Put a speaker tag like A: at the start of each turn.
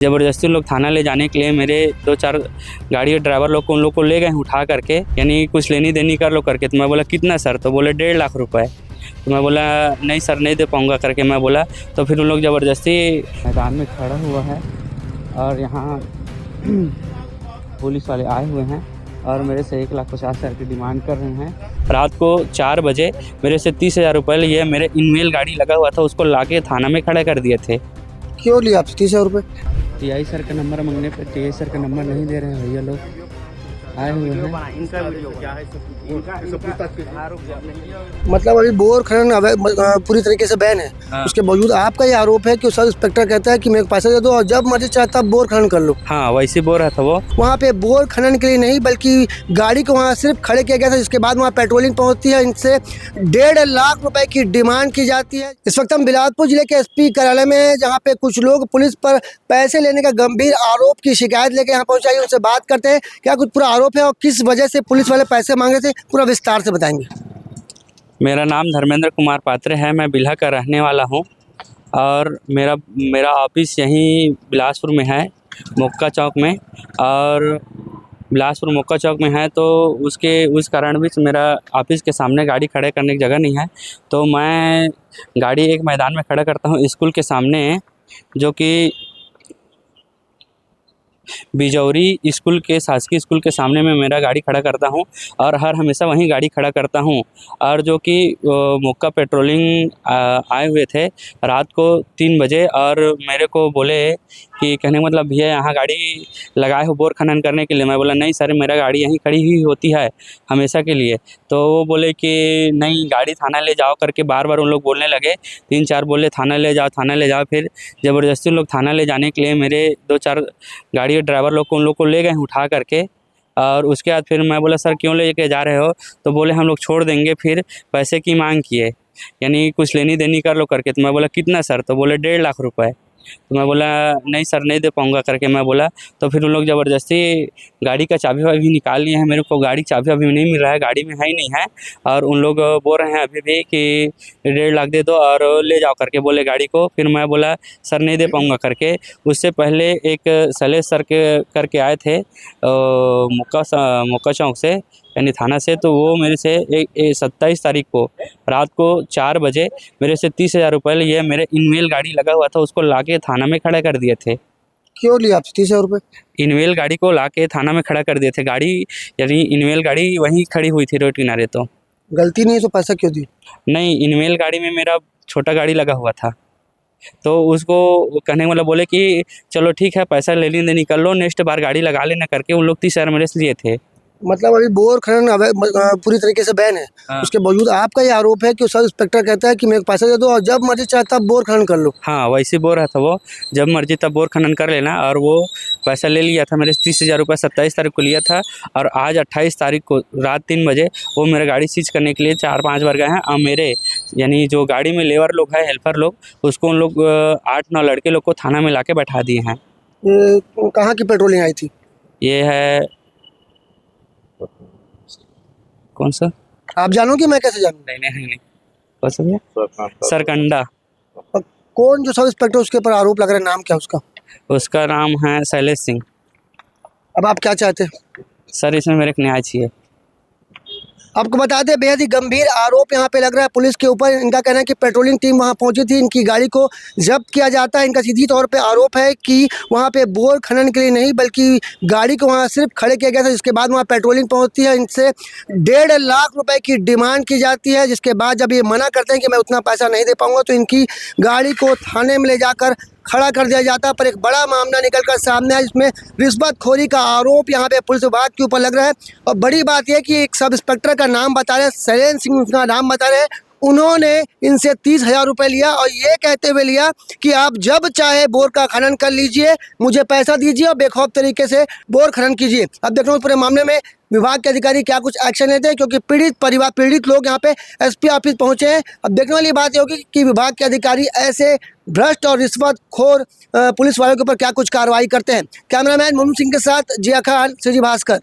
A: ज़बरदस्ती लोग थाना ले जाने के लिए मेरे 2-4 गाड़ी ड्राइवर लोग को उन लोग को ले गए उठा करके, यानी कुछ लेनी देनी कर लो करके। तो मैं बोला कितना सर? तो बोले 1.5 लाख रुपए। तो मैं बोला नहीं सर नहीं दे पाऊँगा करके मैं बोला। तो फिर उन लोग ज़बरदस्ती मैदान में खड़ा हुआ है और यहाँ पुलिस वाले आए हुए हैं और मेरे से 1,50,000 की डिमांड कर रहे हैं। रात को 4 बजे मेरे से 30,000 रुपये लिए। मेरे इनमेल गाड़ी लगा हुआ था उसको लाके थाना में खड़ा कर दिए थे।
B: क्यों लिया आपसे 30,000 रुपये?
A: टीआई सर का नंबर मांगने पर टीआई सर का नंबर नहीं दे रहे हैं भैया लोग आए हुए हैं।
B: मतलब अभी बोर खनन पूरी तरीके से बैन है।
A: हाँ।
B: उसके बावजूद आपका ये आरोप है कि सब इंस्पेक्टर कहता है कि मेरे को पैसा दे दो और जब मर्जी चाहे तब बोर खनन कर लो।
A: हाँ वैसे बोल रहा था वो।
B: वहाँ पे बोर खनन के लिए नहीं बल्कि गाड़ी को वहाँ सिर्फ खड़े किया गया था, जिसके बाद वहाँ पेट्रोलिंग पहुँचती है। इनसे 1.5 लाख रुपए की डिमांड की जाती है। इस वक्त हम बिलासपुर जिले के एसपी कार्यालय में हैं, जहाँ पे कुछ लोग पुलिस पर पैसे लेने का गंभीर आरोप की शिकायत लेके यहाँ पहुँचे। उनसे बात करते हैं क्या कुछ पूरा आरोप है और किस वजह से पुलिस वाले पैसे मांगे थे, पूरा विस्तार से बताएंगे।
A: मेरा नाम धर्मेंद्र कुमार पात्र है, मैं बिल्हा का रहने वाला हूँ और मेरा ऑफिस यहीं बिलासपुर में है मोक्का चौक में। और बिलासपुर मोक्का चौक में है तो उस कारण भी मेरा ऑफिस के सामने गाड़ी खड़े करने की जगह नहीं है। तो मैं गाड़ी एक मैदान में खड़ा करता हूँ स्कूल के सामने, जो कि बिजौरी स्कूल के शासकीय स्कूल के सामने में मेरा गाड़ी खड़ा करता हूं और हमेशा वहीं गाड़ी खड़ा करता हूं। और जो कि मोक्का पेट्रोलिंग आए हुए थे रात को 3 बजे और मेरे को बोले कि कहने का मतलब भैया यहाँ गाड़ी लगाए हो बोर खनन करने के लिए। मैं बोला नहीं सर मेरा गाड़ी यहीं खड़ी ही होती है हमेशा के लिए। तो वो बोले कि नहीं गाड़ी थाना ले जाओ करके बार बार उन लोग बोलने लगे। 3-4 बोले थाना ले जाओ थाना ले जाओ। फिर ज़बरदस्ती लोग थाना ले जाने के लिए मेरे 2-4 गाड़ी ड्राइवर लोग को उन लोग को ले गए उठा करके। और उसके बाद फिर मैं बोला सर क्यों लेके जा रहे हो? तो बोले हम लोग छोड़ देंगे। फिर पैसे की मांग किए, यानी कुछ लेनी देनी कर लो करके। तो मैं बोला कितना सर? तो बोले 1.5 लाख रुपए। तो मैं बोला नहीं सर नहीं दे पाऊँगा करके मैं बोला। तो फिर उन लोग ज़बरदस्ती गाड़ी का चाबी वाबी निकाल लिए हैं। मेरे को गाड़ी चाबी अभी नहीं मिल रहा है, गाड़ी में है ही नहीं है। और उन लोग बोल रहे हैं अभी भी कि 1.5 लाख दे दो और ले जाओ करके बोले गाड़ी को। फिर मैं बोला सर नहीं दे पाऊँगा करके। उससे पहले एक शैलेश सर करके आए थे मोक्का चौक से, यानी थाना से। तो वो मेरे से 27 तारीख को रात को 4 बजे मेरे से 30,000 रुपये लिए। मेरे इनमेल गाड़ी लगा हुआ था उसको लाके थाना में खड़ा कर दिए थे।
B: क्यों लिया आपसे 30,000 रुपये?
A: इनमेल गाड़ी को लाके थाना में खड़ा कर दिए थे। गाड़ी यानी इनमेल गाड़ी वहीं खड़ी हुई थी रोड किनारे। तो
B: गलती नहीं है तो पैसा क्यों दी?
A: नहीं इनमेल गाड़ी में मेरा छोटा गाड़ी लगा हुआ था। तो उसको कहने वाला बोले कि चलो ठीक है पैसा लेनी देनी कर लो, नेक्स्ट बार गाड़ी लगा लेना करके उन लोग 30,000 मेरे से लिए थे।
B: मतलब अभी बोर खनन पूरी तरीके से बैन है।
A: हाँ।
B: उसके बावजूद आपका ये आरोप है कि सब इंस्पेक्टर कहता है कि मेरे को पैसा दे दो और जब मर्जी चाहे तब बोर खनन कर लो।
A: हाँ वैसे बोल रहा था वो, जब मर्जी तब बोर खनन कर लेना। और वो पैसा ले लिया था मेरे से 30,000 रुपये 27 तारीख को लिया था। और आज 28 तारीख को रात 3 बजे वो मेरा गाड़ी सीज करने के लिए 4-5 बार गए हैं। और मेरे यानी जो गाड़ी में लेबर लोग हैं हेल्पर लोग उसको उन लोग 8-9 लड़के लोग को थाना में ला के बैठा दिए हैं।
B: ये कहाँ की पेट्रोलिंग आई थी?
A: ये है कौन सा?
B: आप जानो कि मैं कैसे जानूँ?
A: नहीं कौन सा भैया? सरकंडा।
B: और कौन जो सब इंस्पेक्टर उसके ऊपर आरोप लग रहा है, नाम क्या उसका?
A: उसका नाम है शैलेश सिंह।
B: अब आप क्या चाहते हैं?
A: सर इसमें मेरे को न्याय चाहिए।
B: आपको बता दें बेहद ही गंभीर आरोप यहाँ पे लग रहा है पुलिस के ऊपर। इनका कहना है कि पेट्रोलिंग टीम वहाँ पहुंची थी, इनकी गाड़ी को जब्त किया जाता है। इनका सीधी तौर पे आरोप है कि वहाँ पे बोर खनन के लिए नहीं बल्कि गाड़ी को वहाँ सिर्फ खड़े किया गया था, जिसके बाद वहाँ पेट्रोलिंग पहुँचती है। इनसे 1.5 लाख रुपए की डिमांड की जाती है, जिसके बाद जब ये मना करते हैं कि मैं उतना पैसा नहीं दे पाऊँगा तो इनकी गाड़ी को थाने में ले जाकर खड़ा कर दिया जाता है। पर एक बड़ा मामला निकलकर सामने है जिसमें रिश्वतखोरी का आरोप यहाँ पे पुलिस विभाग के ऊपर लग रहा है। और बड़ी बात यह कि एक सब इंस्पेक्टर का नाम बता रहे हैं, शैलेश सिंह उनका नाम बता रहे हैं। उन्होंने इनसे 30,000 रुपये लिया और ये कहते हुए लिया कि आप जब चाहे बोर का खनन कर लीजिए, मुझे पैसा दीजिए और बेखौफ तरीके से बोर खनन कीजिए। अब देखना पूरे मामले में विभाग के अधिकारी क्या कुछ एक्शन लेते हैं, क्योंकि पीड़ित लोग यहाँ पे एसपी ऑफिस पहुँचे हैं। अब देखने वाली बात ये होगी कि विभाग के अधिकारी ऐसे भ्रष्ट और रिश्वतखोर पुलिस वालों के ऊपर क्या कुछ कार्रवाई करते हैं। कैमरामैन मोनू सिंह के साथ जिया खान, श्री भास्कर।